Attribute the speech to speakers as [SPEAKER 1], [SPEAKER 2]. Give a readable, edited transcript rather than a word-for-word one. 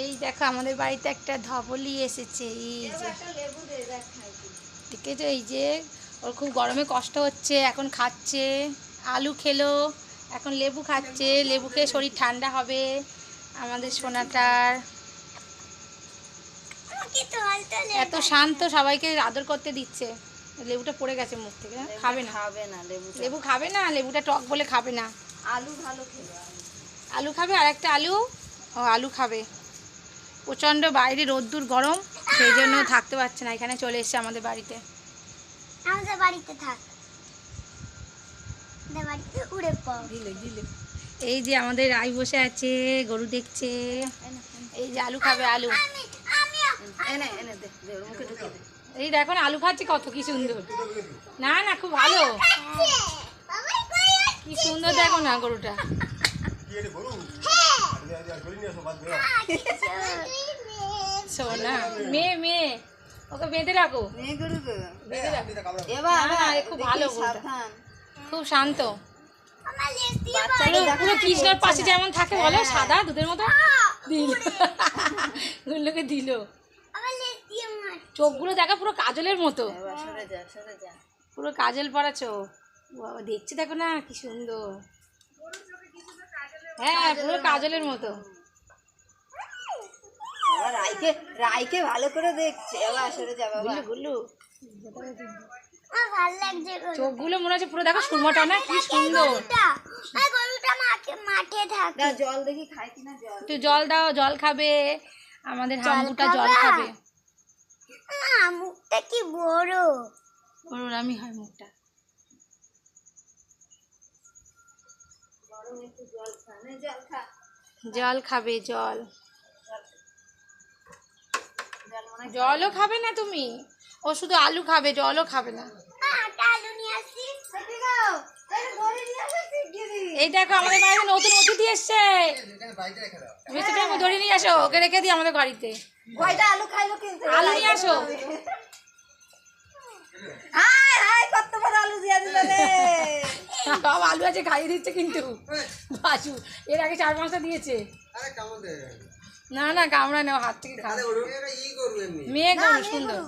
[SPEAKER 1] এই দেখো আমাদের বাড়িতে একটা ধবলি এসেছে। এই যে দেখেছো, এই যে ওর খুব গরমে কষ্ট হচ্ছে, এখন খাচ্ছে। আলু খেলো, এখন লেবু খাচ্ছে। লেবু খেয়ে শরীর ঠান্ডা হবে আমাদের সোনাটার। এত শান্ত, সবাইকে আদর করতে দিচ্ছে। লেবুটা পড়ে গেছে মুখ থেকে, খাবে না। লেবু খাবে না, লেবুটা টক বলে খাবে না।
[SPEAKER 2] আলু ভালো খেলো,
[SPEAKER 1] আলু খাবে, আর একটা আলু। ও আলু খাবে। প্রচণ্ড বাইরে রোদ্দুর গরম, সেই জন্য থাকতে পারছে না, এখানে চলে এসছে আমাদের বাড়িতে।
[SPEAKER 3] আমাদের বাড়িতে থাক, উড়ে পড়।
[SPEAKER 1] এই যে আমাদের রাই বসে আছে, গরু দেখছে। এই যে আলু খাবে, আলু। এই দেখো না, আলু খাচ্ছে, কত কি সুন্দর। না না, খুব ভালো, কি সুন্দর দেখো না গরুটা। সোনা মেয়ে, মেয়ে ওকে বেঁধে রাখো, বেঁধে রাখো। খুব ভালো, খুব শান্ত। পুরো কৃষ্ণর পাশে যেমন থাকে বলো, সাদা দুধের মতো। দিল গুলোকে দিল। চোখগুলো দেখো পুরো কাজলের মতো, পুরো কাজল পরা চোখ। বাবা দেখছে, দেখো না কি সুন্দর। হ্যাঁ, পুরো কাজলের মতো।
[SPEAKER 2] রাইকে ভালো করে দেখছে।
[SPEAKER 1] গুল্লু
[SPEAKER 3] ভালো লাগছে
[SPEAKER 1] চোখগুলো, মনে হচ্ছে পুরো দেখো সুরমাটা না, কি সুন্দর।
[SPEAKER 3] গরুটা মাঠে থাকে।
[SPEAKER 2] জল দেখি খায় কিনা, জল
[SPEAKER 1] একটু জল দাও, জল খাবে। আমাদের হাম্বুটা জল খাবে।
[SPEAKER 3] মুখটা কি বড়,
[SPEAKER 1] ওর আমি হয় মুখটা। জল খাবে, জল। জলও খাবে না তুমি? ও শুধু আলু খাবে, জলও খাবে না।
[SPEAKER 3] আলু নিয়ে আসি।
[SPEAKER 1] এই দেখো আমাদের বাড়িতে নতুন অতিথি এসছে। মিষ্টিটা আমি ধরে নিয়ে আসো, ওকে রেখে দিই আমাদের বাড়িতে।
[SPEAKER 2] আলু খাইলো কিন্তু,
[SPEAKER 1] আলু নিয়ে আসো।
[SPEAKER 2] কত বড় আলু দিয়ে দিল রে।
[SPEAKER 1] সব আলু আছে, খাইয়ে দিচ্ছে কিন্তু বাসু। এর আগে 4-5টা দিয়েছে। না না, কামড়া নেও, হাত থেকে খাবে। মেয়ে গরু সুন্দর।